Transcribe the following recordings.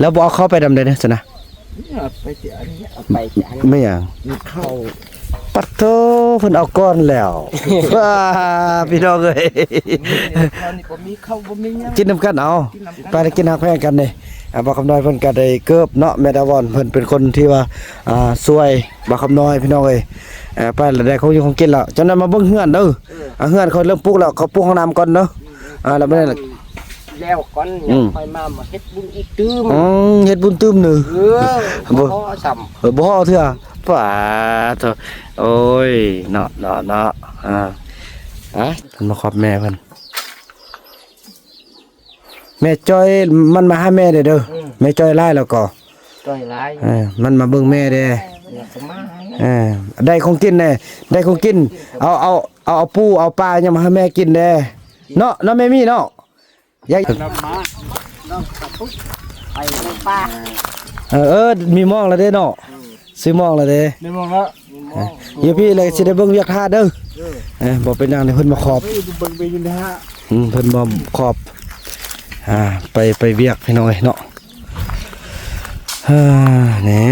แล้วบ่เอาเข้าไปดำได้เด้อซะนะไปเดี๋ยวนี้ไปเดี๋ยวนี้ไม่หยังเข้าปัดโตเพิ่นเอาก้อนแล้วว้าพี่น้องเอ้ยกินน้ำกันเอาไปกินหักแพงกันนี่บ่คำน้อยเพิ่นก็ได้เกิบเนาะแม่ดาวอนเพิ่นเป็นคนที่ว่าช่วยบ่คำน้อยพี่น้องเอ้ยไปแล้วได้ของอยู่ของกินแล้วจังนั้นมาเบิ่งเฮือนเด้อเฮือนเขาเริ่มปลูกแล้วเขาปลูกห้องน้ำก่อนเนาะแล้วบ่ได้แล้วก่อนค่อยมาเฮ็ดบุญอีกตื้มเฮ็ดบุญตื้มนึบ่ซ้ำบ่เถื่อป่าเถอะโอ้ยเนาะเพิ่นมาขอบแม่เพิ่นแม่จ้อยมันมาหาแม่เด้อแม่จ้อยไล่แล้วก็จ้อยหลายมันมาเบิ่งแม่เด้ได้ของกินแน่ได้ของกินเอาปูเอาปลายังมาให้แม่กินแน่เนาะแม่มีเนาะยายน้ำมาน้ำกระปุกไปปลามีมองแล้วเด้เนาะซื้อมองแล้วเด้มีมองแล้วเดี๋ยวพี่เลยสิได้เบิ่งเวียกท่าเด้อบ่เป็นหยังเพิ่นมาขอบเบิ่งไปอยู่นะฮะเพิ่นมาขอบไปเวียกพี่น้อยเนาะแหน่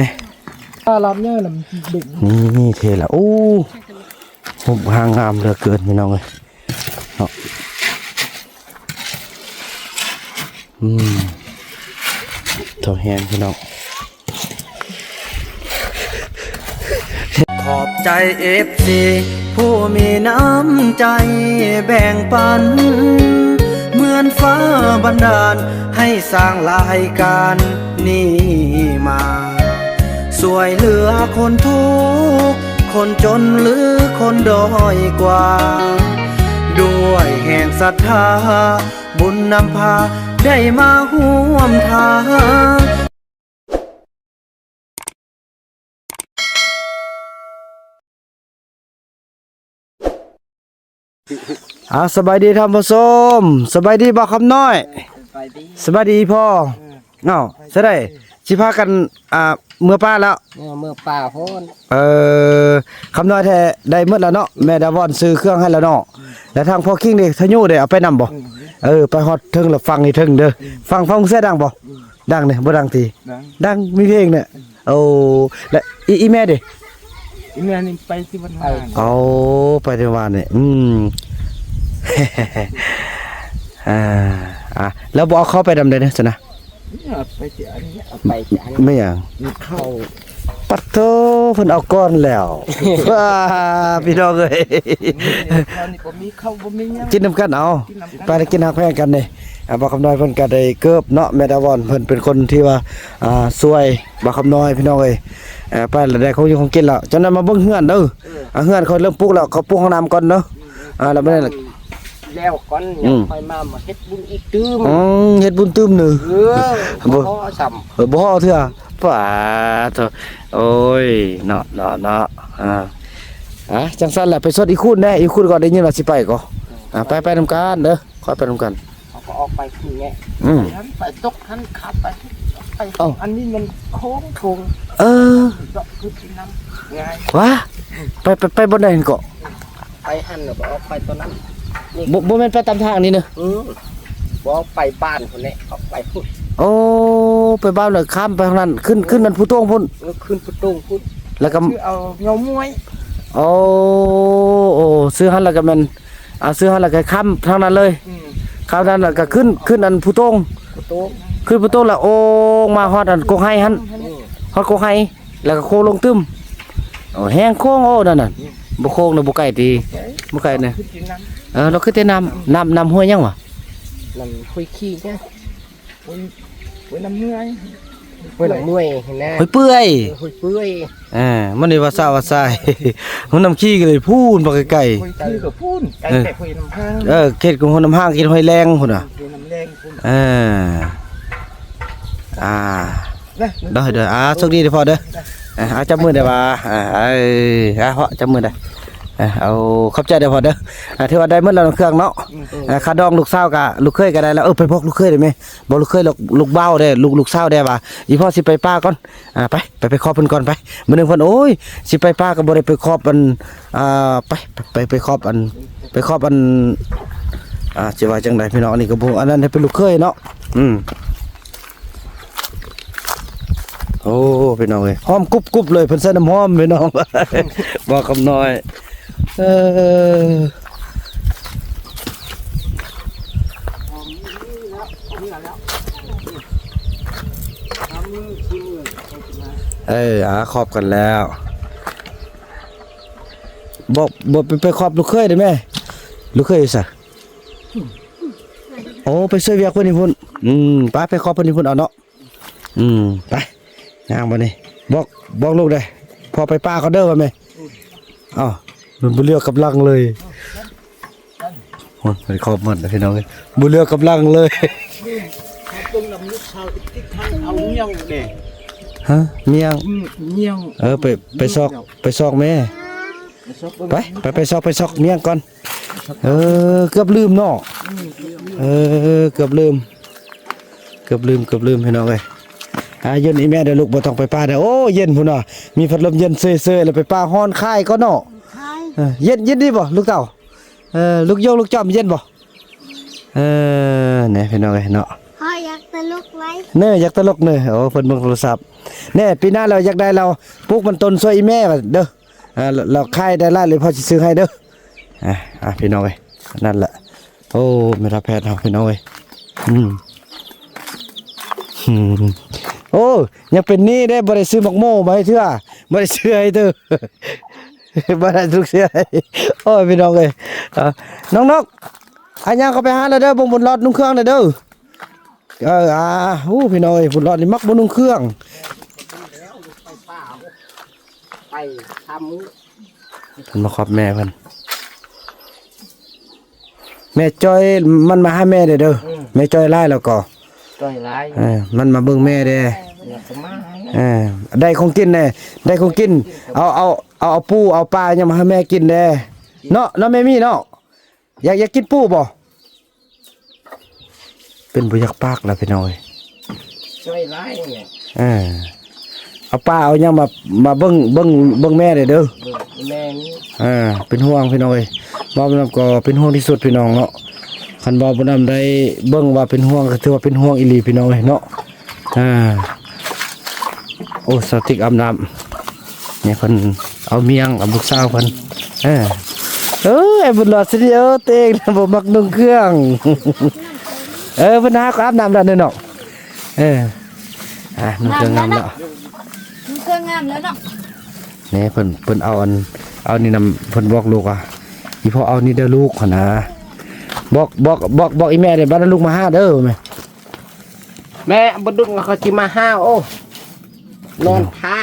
ลำเนี่ยลำดึกนี่เทละโอ้หุบหางงามเหลือเกินพี่น้องเอ้ยเนาะเท่าแฮงพี่น้องขอบใจ FC ผู้มีน้ำใจแบ่งปันเหมือนฟ้าบันดาลให้สร้างรายการนี้มาช่วยเหลือคนทุกข์คนจนหรือคนด้อยกว่าด้วยแห่งศรัทธาบุญนำพาได้มาร่วมทางสบายดีท่านผู้ชมสบายดีบ่คำน้อยสบายดีพ่อใช่ได้สิพากันเมื่อป้าแล้วเมื่อป้าโพนคำน้อยแท้ได้หมดแล้วเนาะแม่ดาวอนซื้อเครื่องให้แล้วเนาะแล้วทางพ่อคิงนี่ทะยุได้เอาไปนำบ่ไปฮอดถึงแล้วฟังนี่ถึงเด้อฟังเสียดังบ่ดังนี่บ่ดังทีดังมีเพลงเนี่ยโอ้แล้วอีแม่ดิอีแม่นี่ไปที่วันวานไปที่วันนี่แล้วบ่เอาเข้าไปดำได้เด้อซะนะไปเดี๋ยวนี้ไปเดี๋ยวนี้ไม่หยังเข้าปัดโตเพิ่นเอาก้อนแล้วว้าพี่น้องเอ้ยกินน้ำกันเอาไปกินหักแพงกันนี่บ่คำน้อยเพิ่นก็ได้เกิบเนาะแม่ดาวอนเพิ่นเป็นคนที่ว่าช่วยบ่คำน้อยพี่น้องเอ้ยไปแล้วได้ของอยู่ของกินแล้วจังนั้นมาเบิ่งเฮือนเด้อเฮือนเขาเริ่มปลูกแล้วเขาปลูกห้องน้ำก่อนเนาะแล้วบ่ได้แล้วก่อนค่อยมาเฮ็ดบุญอีกตื้มเฮ็ดบุญตื้มนึบ่ซ้ำบ่เถื่อป่าเถอะโอ้ยเนาะจังซั่นแหละไปสดอีกคุณแน่อีกคุณก็ได้ยินว่าสิไปก็ไปนำกันเด้อค่อยไปนำกันเขาก็ออกไปคือแง่ไปตกทันขับไปอันนี้มันโค้งดอกคือน้ำง่ายว้าไปบนใดก็ไปหันออกไปตอนนั้นบ่แม่นไปตามทางนี้เนอะบ่ไปบ้านคนนี้ออกไปพุ่นไปบ้านเลยข้ามไปทางนั้นขึ้นนั่นผู้โต้งพุ่นขึ้นผู้โต้งพุ่นแล้วก็เอาเงามวยซื้อหันแล้วก็แม่นซื้อหันแล้วก็ข้ามทางนั้นเลยข้ามนั้นแล้วก็ขึ้นอันผู้โต้งขึ้นผู้โต้งแล้วมาฮอดอันกกไห้หันฮอดกกไห้แล้วก็โคลงตึมแห้งโค้งนั่นน่ะบ่โค้งน่ะบ่ไกลตีบ่ไกลน่ะเราคือแต่น้ำห้วยยังวะน้ำห้วยขี้แค่ห้วยน้ำเมื่อยห้วยน้ำเมื่อยเห็นไหมห้วยเปื่อยมันนี่ว่าซ่าว่าซ่าห้วยน้ำขี้ก็เลยพูนบ่ไกลห้วยขี้ก็พูนไกลแต่ห้วยน้ำห้างเขตของห้วยน้ำห้างกินห้วยแรงพุ่นน่ะห้วยน้ำแรงพุ่นเด้อโชคดีเด้อพ่อเด้อจับมือได้ว่าเพาะจับมือได้เอาขอบใจเด้อพ่อเด้อที่ว่าได้หมดแล้วเครื่องเนาะค่าดองลูกสาวกะลูกเคยก็ได้แล้วไปพกลูกเคยได้มั้ยบ่ลูกเคยลูกเบ้าได้ลูกสาวได้ว่าอีพ่อสิไปป้าก่อนไปขอบเพิ่นก่อนไปมื้อนึงเพิ่นโอ้ยสิไปป้าก็บ่ได้ไปขอบอันไปขอบอันสิว่าจังได๋พี่น้องนี่ก็บ่อันนั้นให้เป็นลูกเคยเนาะ โอ้พี่น้องเอ้ยหอมกรุบๆเลยเพิ่นใส่น้ำหอมพี่น้อง บอกคำน้อยเออ ขอบกันแล้วบอกไปขอบลูกเคยได้ไหมลูกเคยอยู่ซะโอ้ไปช่วยเวียกเพิ่นนี่พุ่นไปขอบเพิ่นนี่พุ่นเอาเนาะไปย่างบ่นี่บอกลูกได้พอไปป้าเขาเด้อว่าแม่อ้าวมันบ่เลือกกำลังเลยโอ้ยไปขอบมันนะพี่น้องเอ้ยบ่เลือกกำลังเลย ตึงลำลึกชาวติ๊กทางเอาเงี้ยงเด้ ฮะเมียง เงี้ยง ไปซอกแม่ไปซอกเมียงก่อนเกือบลืมเนาะเกือบลืมพี่น้องเอ้ยเย็นอีแม่เดี๋ยวลูกบ่ต้องไปป้าเด้อโอ้เย็นพุ่นน่ะมีพัดลมเย็นเซ่ๆแล้วไปป้าฮ้อนคายก็เนาะเย็นดีบ่ลูกเต่าลูกโยกลูกจอมเย็นบ่นี่พี่น้องเอ้ยเนาะพ่ออยากตลกไหม เน่อยากตลกเน่โอ้เพิ่นเบิ่งโทรศัพท์แน่ปีหน้าเราอยากได้เราปลูกมันต้นซอยอีแม่ว่าเด้อเราขายได้ล้านเลยพ่อสิซื้อให้เด้อพี่น้องเอ้ยนั่นแหละโอ้แม่ทัพแพทย์เฮาพี่น้องเอ้ยโอ้ยังเป็นหนี้ได้บ่ได้ซื้อหมกโม่มาให้เทื่อบ่ได้ซื้อให้เด้อ บ่ได้ทุกเสื้อให้โอ้ยพี่น้องเอ้ยน้องนกอันยังเขาไปหาแล้วเด้อบ่งบนรถนุ่งเครื่องเด้อพี่น้อยบุญรอดนี่มักบนนุ่งเครื่อง ไปทำมือ เพิ่นมาขอบแม่เพิ่นแม่จ้อยมันมาหาแม่เด้อแม่จ้อยไล่แล้วก็ ต่อยลาย มันมาเบิ่งแม่เด้ อยากจะมาได้ของกินแน่ได้ของกินเอาปูเอาปลายังมาให้แม่กินแน่เนาะแม่มี่เนาะอยากกินปูบ่เป็นบ่อยากปากแล้วพี่น้อย ช่วยลายเนี่ย เอาปลาเอายังมาเบิ่งแม่เด้อ แม่นี่ เป็นห่วงพี่น้องเอ้ยบ่บ่นำก็เป็นห่วงที่สุดพี่น้องเนาะคันบ่บ่นำได้เบิ่งว่าเป็นห่วงก็ถือว่าเป็นห่วงอีหลีพี่น้องเอ้ยเนาะโอ้สติกอาบน้ำเนี่ยเพิ่นเอาเมียงเอาลูกสาวเพิ่นไอ้บุญหลอดสิเด้อเตงบ่มักนุ่งเครื่อง เพิ่นหาก็อาบน้ำแล้วเนาะนุ่งเครื่องงามแล้ว มันเครื่องงามแล้วเนาะ นี่เพิ่นเอานี่นำเพิ่นบอกลูกอีพ่อเอานี่เด้อลูกหั่นนะบอกอีแม่เด้อบัดนั้นลูกมาหาเด้อแม่บดุงเขาจิมาห้าโอ้นอนท่า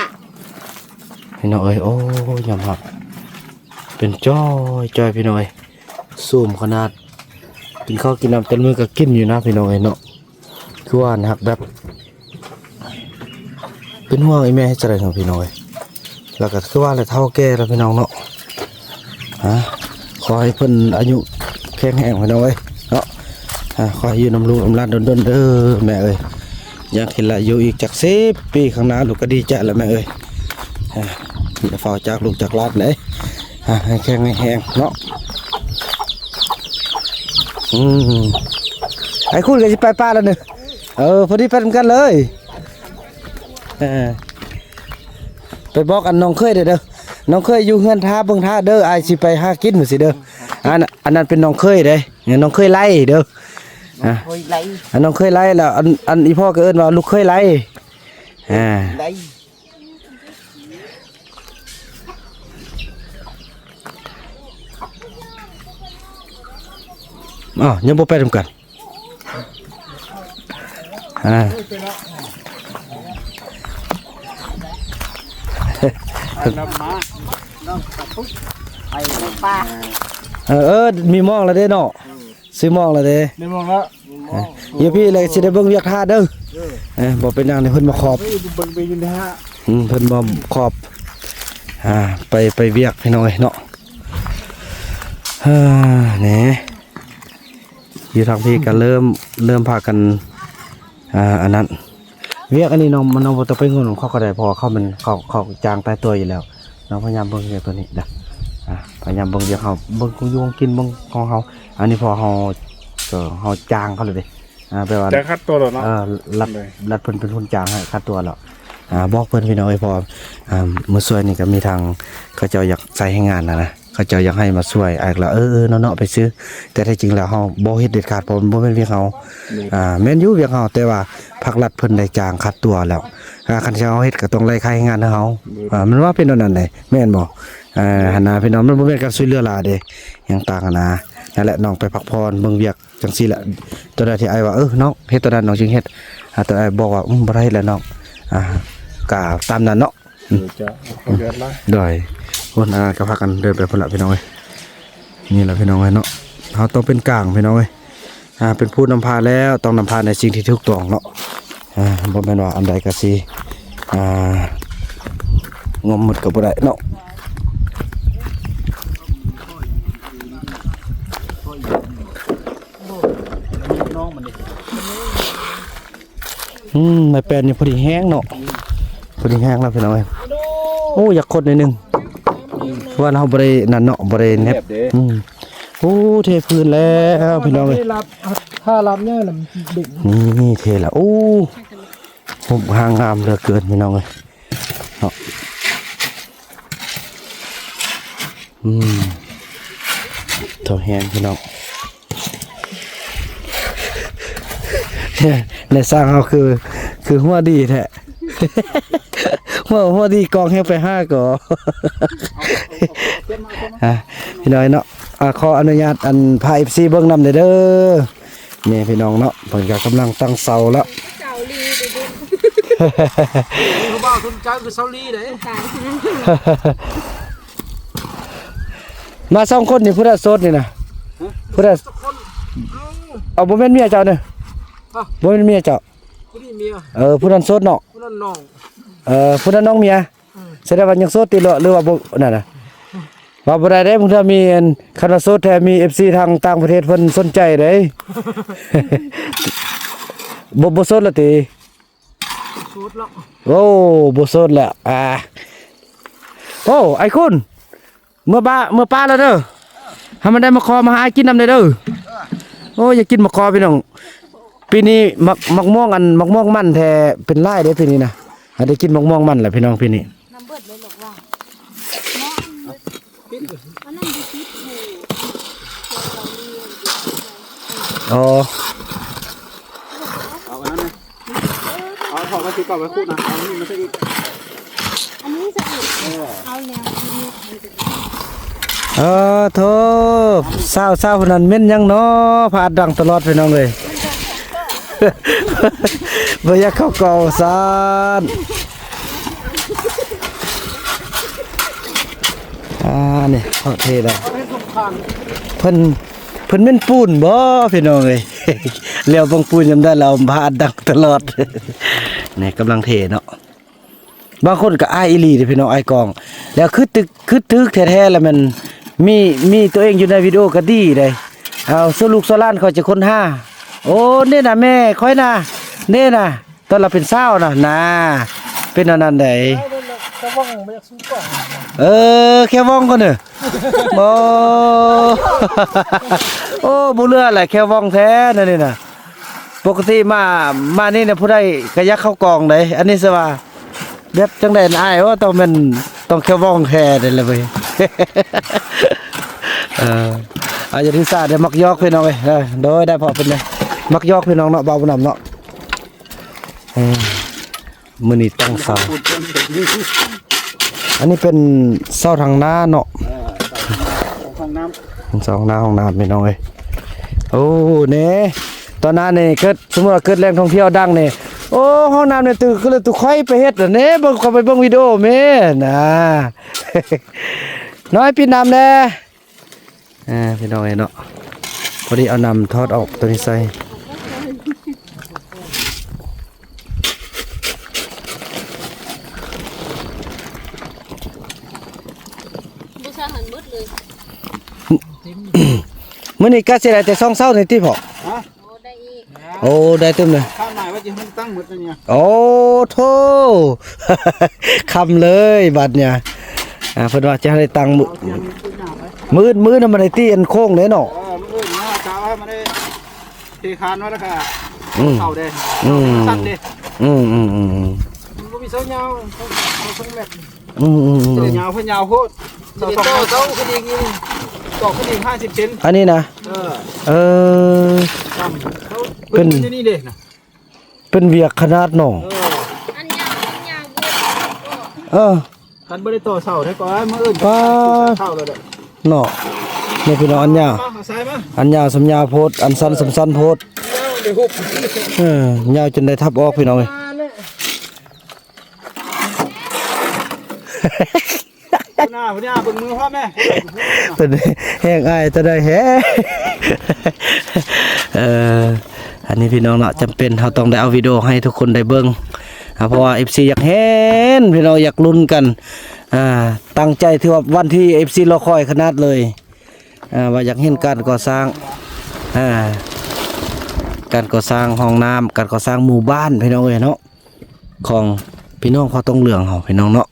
พี่น้องเอ้ยโอ้ยอมรับเป็นจ้อยพี่น้องเอ้ยซูมขนาดกินข้าวกินน้ำเต็มมือก็กินอยู่นะพี่น้องเอ้ยเนาะคือว่านะครับแบบเป็นห่วงอีแม่ให้จังได๋เนาะพี่น้องเอ้ยแล้วก็คือว่าแล้วเฒ่าแก่แล้วพี่น้องเนาะขอให้เพิ่นอายุแข็งแรงพี่น้องเอ้ยเนาะขอให้อยู่นำลูกนำหลานดนๆเด้อแม่เอ้ยอยากเห็นละอยู่อีกจัก10 ปีข้างหน้าลูกก็ดีใจแล้วแม่เอ้ยอย่าเฝ้าจากลูกจากหลานเลยให้แข็งให้แห้งเนาะไอ้คุณก็สิไปป้าแล้วนึพอดีไปกันเลยไปบอกอันน้องเคยเด้อน้องเคยอยู่เฮือนท่าเบิ่งท่าเด้ออ้ายสิไปหากินมื้อสิเด้ออันนั้นเป็นน้องเคยเด้น้องเคยไล่เด้อเคยไล่อันน้องเคยไล่แล้วอันอีพ่อก็เอิ้นว่าลูกเคยไล่ไล่ยังบ่ไปทำกันน้ำมาน้ำกระปุกไปในป่ามีมองแล้วเด้เนาะซื้อมองแล้วเด้ ในมองแล้ว เดี๋ยวพี่เลยสิได้เบิ่งเวียกท่าเด้อบ่เป็นหยังนี่เพิ่นมาขอบ เบิ่งไปอยู่นะฮะเพิ่นมาขอบไปเวียกพี่น้อยเนาะนี่อยู่ทางพี่ก็เริ่มพากันอันนั้นเวียกอันนี้น้องมันบ่ต้องไปงนของเขาก็ได้เพราะเขามันเขาจางใต้ตัวอยู่แล้วน้องพยายามเบิ่งเวียกตัวนี้นะพยายามเบิ่งเวียกเฮาเบิ่งกูอยู่กินเบิ่งของเฮาอันนี้พอเฮาจางเขาเลยเด้แปลว่าแต่คัดตัวแล้วเนาะรัดเพิ่นเป็นคนจางให้ค่าตัวแล้ว บอกเพิ่นพี่น้องพอมื้อช่วยนี่ก็มีทางเขาเจ้าอยากใส่ให้งานนะเขาเจ้าอยากให้มาช่วยอ้ายก็เนาะไปซื้อแต่แท้จริงแล้วเฮาบ่เฮ็ดเด็ดขาดเพราะมันบ่แม่นเวียกเฮาแม่นอยู่เวียกเฮาแต่ว่าภาครัฐเพิ่นได้จ้างคัดตัวแล้วคันสิเฮาเฮ็ดก็ต้องไล่ค่าให้งานให้เฮามันว่าเป็นอันนั้นได้แม่นบ่หั่นน่ะพี่น้องมันบ่แม่นการช่วยเหลือหลายเด้หยังต่างกันนะนั่นแหละน้องไปพักผ่อนเบิ่งเวียกจังซี่แหละตัวใดที่อ้ายว่าน้องเฮ็ดตัวนั้นน้องจึงเฮ็ดตัวอ้ายบอกว่าบ่ได้เฮ็ดแล้วน้องก็ตามนั้นเนาะจะเดือดละได้คนก็พากันเดินไปพุ่นละพี่น้องเอ้ยนี่แหละพี่น้องเอ้ยเนาะเฮาต้องเป็นกลางพี่น้องเอ้ยเป็นผู้นำพาแล้วต้องนำพาในสิ่งที่ถูกต้องเนาะบ่แม่นว่าอันใดก็สิงมหมดก็บ่ได้เนาะไม่เป็นนี่พอดีแห้งเนาะพอดีแห้งแล้วพี่น้องเอ้ยโอ้อยากคนนิดนึงว่าเราบ่ได้นั่นเนาะบ่ได้แนบโอ้เทพื้นแล้วพี่น้องเอ้ยถ้ารับเนี่ยมันดิ่งนี่เทแล้วโอ้ผมหางามเหลือเกินพี่น้องเอ้ยเนาะเท่าแห้งพี่น้องในสร้างเขาคือหัวดีแท้ หัวดีกองให้ไป5ก่อพี่น้อยเนาะขออนุญาตอันพา FC เบิ่งนำเด้อนี่พี่น้องเนาะเพิ่นก็กำลังตั้งเสาแล้วเสาลีเด้อเขาบอกคุณเจ้าคือเสาลีเด้มา2คนนี่ผู้ใดโสดนี่นะผู้ใดเอาบ่แม่นเมียเจ้าเด้อบ่เป็นเมียเจ้าผู้นี้เมียผู้นั้นโสดเนาะผู้นั้นน้องผู้นั้นน้องเมียแสดงว่ายังโสดติหรือว่าบ่นั่นน่ะว่าบ่ได้เด้มึงถ้ามีคันว่าโสดแท้มี FC ทางต่างประเทศเพิ่นสนใจเด้ บ่โสดละติโสดแล้วโอ้บ่โสดแล้วโอ้ไอ้คุณเมื่อป้าแล้วเด้อถ้ามันได้มาขอมาหากินนำได้เด้อโอ้อยากกินมะกอพี่น้องปีนี้มักม่วงมักม่วงมันแท้เป็นลายเด้ปีนี้นะได้กินมักม่วงมันแหละพี่น้องปีนี้น้ำเบิดเลยหรอกว่าอันนั้นอยู่ติดอยู่อ๋อเอาอันนั้นนะเอาถอดมาสิก่อนไว้คู่นะเอานี่มาใส่อีกอันนี้จะอีกเอาแล้วโธ่เศร้าคนนั้นเม่นยังเนาะพาดังตลอดพี่น้องเลยบ่อยากเข้าเก่าซานนี่เขาเทแล้วเพิ่นเม่นปูนบ่พี่น้องเอ้ยแล้วบางปูนจำได้เราพาดังตลอดนี่กำลังเทเนาะบางคนก็อ้ายอีหลีเด้พี่น้องอ้ายกองแล้วคือตึกแท้ๆแล้วมันมีตัวเองอยู่ในวิดีโอก็ดีเลยเอาสู้ลูกสู้หลานเขาจะคน5โอ้นี่น่ะแม่ค่อยน่ะนี่น่ะตอนเราเป็นสาวน่ะเป็นอันนั้นได้แค่ว่องก็เด้อบ่โอ้บ่เลือแหละแค่ว่องแท้นั่นนี่น่ะปกติมานี่น่ะผู้ใดก็อยากเข้ากองได้อันนี้สิว่าแบบจังได๋อ้ายว่าต้องแค่ว่องแท้ได้เลยเว้ยอาจจะที่ซาได้มักยอกพี่น้องเอ้ยโดยได้พอเป็นไงมักยอกพี่น้องเนาะเบาบ่นำเนาะมื้อนี้ตั้งเสาอันนี้เป็นเสาทางหน้าเนาะห้องน้ำห้องน้ำพี่น้องเอ้ยโอ้เน่ตอนนั้นนี่เกิดสมมุติว่าเกิดแหล่งท่องเที่ยวดังนี่โอ้ห้องน้ำเนี่ยตึกก็เลยตุค่อยไปเฮ็ดเน่เบิ่งเข้าไปเบิ่งวิดีโอแม่น่ะน้อยปิดน้ำแน่พี่น้องเนาะพอดีเอาน้ำทอดออกตัวนี้ใส่บูชาหันมืดเลยมื้อนี้ก็สิได้แต่2เช้านี่ติพ่อได้อีกโอ้ได้เต็มเลยข้าวหมายว่าจะให้ตั้งหมดเนี่ยโอ้โธ่คำเลยบัดเนี่ยเพิ่นว่าจะให้ตั้งมืดน่ะมันได้ตีอันโค้งเด้เนาะมืดนะเช้าให้มันได้ตีคานไว้แล้วก็เข้าเด้สั่นเด้มันบ่ มีเสายาวเขา2เมตร ๆ จะได้ยาวเพิ่นยาวโพดเสาขึ้นอีกนี่ต่อขึ้นอีก50เซน อันนี้นะเออ จำเขาเป็นนี่เด้นะ เป็นเวียกขนาดหนอ อันยาวเออ คันบ่ได้ต่อเสาได้ก่อนมื้ออื่นก็เข้าแล้วเด้อ หนอนี่พี่น้องอันยาว มาซ้ายมา อันยาวสำยาวโพดอันสั้นสำสั้นโพด เดี๋ยวหุบ ยาวจนได้ทับออกพี่น้องเลย หน้าพี่เบิ่งมือพ่อแม่ เป็นแห้งอายจะได้แฮอันนี้พี่น้องเนาะจำเป็นเราต้องได้เอาวิดีโอให้ทุกคนได้เบิ่งเพราะว่า FC อยากเห็นพี่น้องอยากลุ้นกันตั้งใจที่ว่าวันที่ FC รอคอยขนาดเลยว่าอยากเห็นการก่อสร้างการก่อสร้างห้องน้ำการก่อสร้างหมู่บ้านพี่น้องเอ้ยเนาะของพี่น้องเขาต้องเหลืองเขาพี่น้องเนาะ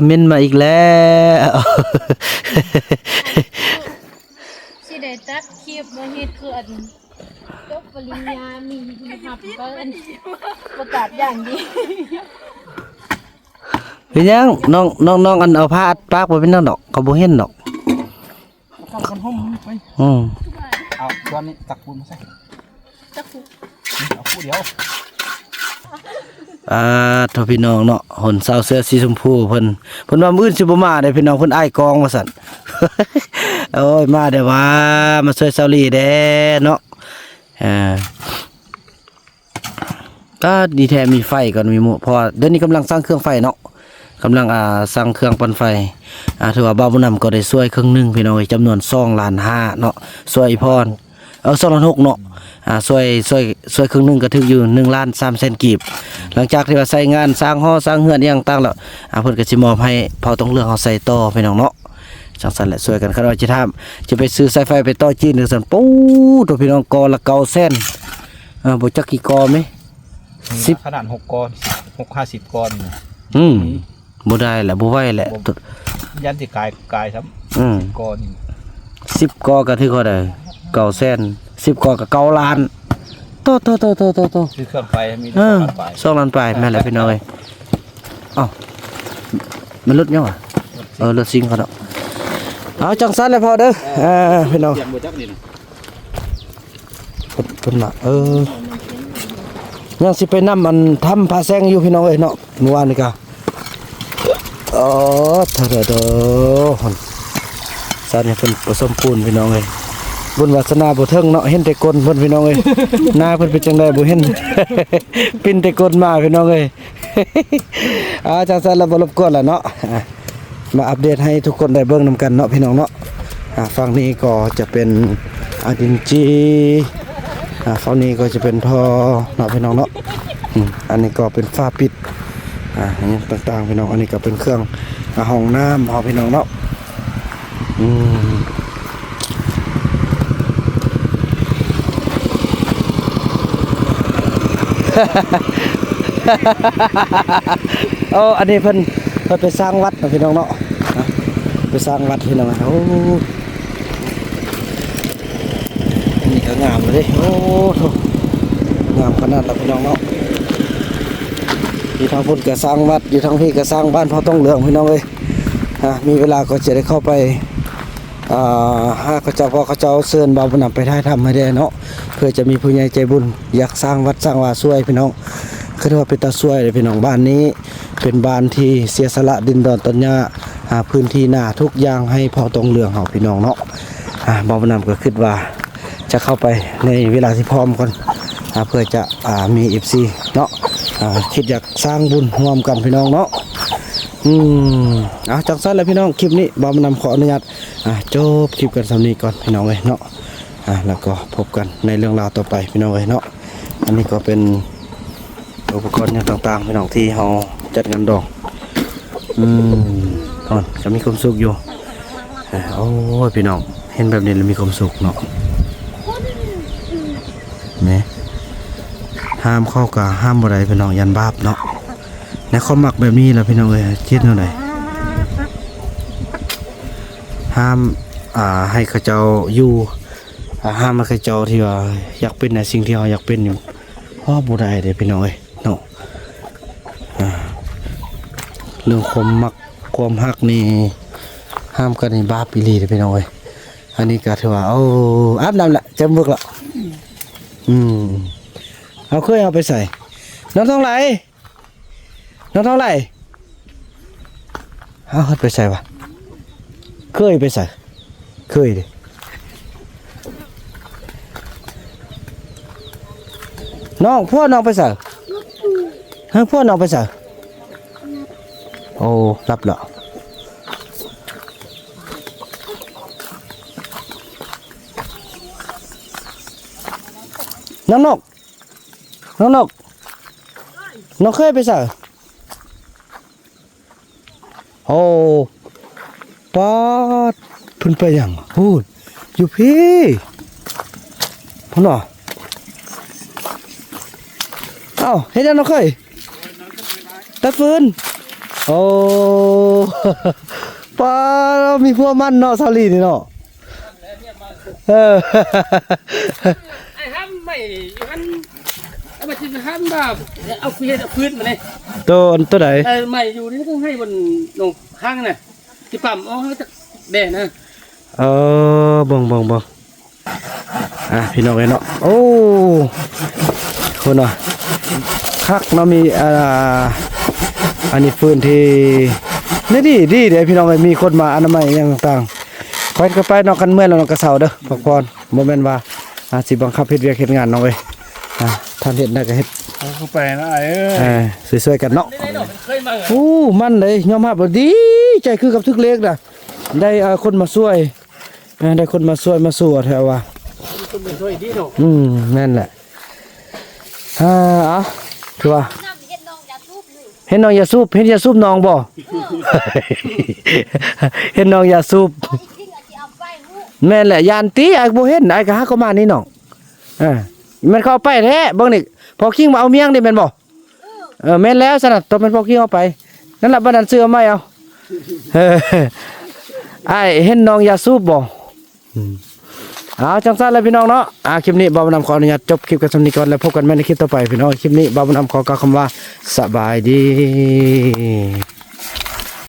มินมาอีกแล้ว สิได้ตัดคลิปมาเฮ็ดคืออันจบปริญญามีครับก็อันประกาศอย่างดี เป็นยังน้องอันเอาผ้าอัดปากไว้เป็นนั่นดอกเขาบ่เห็นดอก ทำกันห่มไป เอาตอนนี้ตักปูนมาใส่ จักคุ เอาคู่เดียว ทพี่น้องเนาะหนสาวเสื้อสีชมพูเพิ่นว่ามื้อสิบ่มาได้พี่น้องเพิ่นอ้ายกองว่าซั่น โอ้ยมาได้ว่ามาช่วยเซาลีเด้เนาะก็ดีแท้มีไฟก่อนมีหมู่เพราะเดี๋ยวนี้กำลังสร้างเครื่องไฟเนาะกำลังสร้างเครื่องปั่นไฟถือว่าบ่าวบุญนำก็ได้ช่วยครึ่งนึงพี่น้องจำนวน2.5 ล้านเนาะช่วยอีพร2.6 ล้านเนาะช่วยครึ่งนึงก็ถึงอยู่1.3 ล้านกีบหลังจากที่ว่าใช้งานสร้างหอสร้างเฮือนอย่างต่างแล้วเพิ่นก็สิมอบให้เผาต้องเรื่องเฮาใส่ต่อพี่น้องเนาะจังซั่นแหละช่วยกันคันว่าจะไปซื้อสายไฟไปต่อจีนจังซั่นปู๊ตัวพี่น้องกอละ9แสนบ่จักกี่กอมั้ยขนาด6ก้อน50ก้อนบ่ได้แหละบ่ไหวแหละยันสิกายซ้ำก้อน10กอก็ถือก็ได้9แสน10กอก็9 ล้านโตคือเครื่องไฟมี2 ล้านปลายแม่นแหละพี่น้องเอ้ยมันลดยังวะลดซิงเขาเนาะเอาจังซั่นเลยพอเด้อพี่น้องยังบ่จักนี่เพิ่นน่ะยังสิไปนำมันทำผ้าแซงอยู่พี่น้องเอ้ยเนาะเมื่อวานนี่ก็เด้อซาเนี่ยเพิ่นผสมปูนพี่น้องเอ้ยบุญวาสนาบ่ถึงเนาะเห็นแต่ก้นเพิ่นพี่น้องเอ้ยหน้าเพิ่นเป็นจังได๋บ่เห็น ปิ่นแต่ก้นมาพี่น้องเอ้ย จังซั่นแล้วบ่รบกวนล่ะเนาะมาอัปเดตให้ทุกคนได้เบิ่งนำกันเนาะพี่น้องเนาะฝั่งนี้ก็จะเป็นดินจีฝั่งนี้ก็จะเป็นท่อเนาะพี่น้องเนาะอันนี้ก็เป็นฝ้าปิดอันนี้ต่างๆพี่น้องอันนี้ก็เป็นเครื่องห้องน้ำเอาพี่น้องเนาะอันนี้เพิ่นไปสร้างวัดเนาะพี่น้องเนาะไปสร้างวัดพี่น้องนี่ก็งามเลยงามขนาดละพี่น้องเนาะอยู่ทางพุ่นก็สร้างวัดอยู่ทางพี่ก็สร้างบ้านพ่อต้องเหลืองพี่น้องเลยมีเวลาก็จะได้เข้าไปหาเขาเจ้าพ่อเขาเจ้าเชิญบ่าวบุญนำไปถ่ายทำให้ได้เนาะเพื่อจะมีผู้ใหญ่ใจบุญอยากสร้างวัดสร้างวาช่วยพี่น้องคือว่าเป็นตาช่วยเลยพี่น้องบ้านนี้เป็นบ้านที่เสียสละดินดอนต้นหญ้าพื้นที่หน้าทุกอย่างให้พ่อต้องเหลืองเฮาพี่น้องเนาะบ่าวบุญนำก็คิดว่าจะเข้าไปในเวลาที่พร้อมก่อนเพื่อจะมี FC เนาะคิดอยากสร้างบุญร่วมกันพี่น้องเนาะจังซั่นแล้วพี่น้องคลิปนี้บ่าวนำขออนุญาตจบคลิปกันสำนี้ก่อนพี่น้องเอ้ยเนาะแล้วก็พบกันในเรื่องราวต่อไปพี่น้องเอ้ยเนาะอันนี้ก็เป็นอุปกรณ์อย่างต่างๆพี่น้องที่เฮาจัดงานดอกก่อนจะมีความสุขอยู่โอ้ยพี่น้องเห็นแบบนี้แล้วมีความสุขเนาะแม่ห้ามเข้ากับห้ามบ่ได้พี่น้องยันบาปเนาะในความหมักแบบนี้แหละพี่น้องเอ้ยคิดเท่าไหร่ ห้ามให้เขาเจ้าอยู่ห้ามให้เขาเจ้าที่ว่าอยากเป็นในสิ่งที่เขาอยากเป็นอยู่เพราะบ่ได้เด้พี่น้องเอ้ยเนาะเรื่องความมักความฮักนี่ห้ามกันในบาปอีหลีเด้พี่น้องเอ้ยอันนี้ก็ถือว่าโอ้อาบน้ำละจำบึกละเอาเคยเอาไปใส่น้องเท่าไหร่น้องเท่าไหร่เอาไปใส่วะเคยไปใส่เคยดิน้องพ่อน้องไปใส่ให้พ่อน้องไปใส่โอ้รับแล้วน้องนกน้องนกน้องเคยไปใส่โอ้ป๊าดเพิ่นไปยังพูดอยู่พี่พ่อหนอเอ้าเฮ็ดยังน้องเคยตัดฟืนโอ้ป๊าดมีพวกมันเนาะซาลีนี่เนาะไอ้ห้ามไม่มันเอาไปทิ้งห้ามแบบเอาพื้นมาเลย ตัวไหนใหม่อยู่นี่ต้องให้บนลงข้างน่ะที่ปั๊มอ๋อจะแดดนะบ่งพี่น้องเอ้ยเนาะโอ้คนน่ะคักเนาะมีอันนี้ฟืนที่นี่ดีเดี๋ยวพี่น้องเอ้ยมีคนมาอนามัยอย่างต่างๆไปนอกกันเมื่อแล้วนอกกระเสาเด้อพักผ่อนบ่แม่นว่าสิบังคับเฮ็ดเวียกเฮ็ดงานน้องเอ้ยท่านเฮ็ดได้ก็เฮ็ดเข้าไปนะไอ้สวยๆกันเนาะโอ้มันเลยยอมรับบ่ดีใจคือกับทึกเล็กน่ะได้คนมาช่วยได้คนมาช่วยมาสู้แถวว่าคนมาช่วยดีเนาะนั่นแหละคือว่าเห็นน้องยาสูบเห็นยาสูบน้องบ่ เห็นน้องยาสูบแม่นแหละยานตีไอ้บ่เห็นไอ้ก็หาเข้ามานี่น้องมันเข้าไปแท้เบิ่งนี่พอคิงมาเอาเมียงนี่แม่นบ่แม่นแล้วซั่นน่ะตอนมันพอคิงเอาไปนั่นล่ะบ่นั้นซื้อมาเอาไอ้เห็นน้องยาสูบบ่จังซั่นเลยพี่น้องเนาะคลิปนี้บ่าวนำขออนุญาตจบคลิปกันสำนี้ก่อนแล้วพบกันใหม่ในคลิปต่อไปพี่น้องคลิปนี้บ่าวนํขอกล่าวคำว่าสบายดี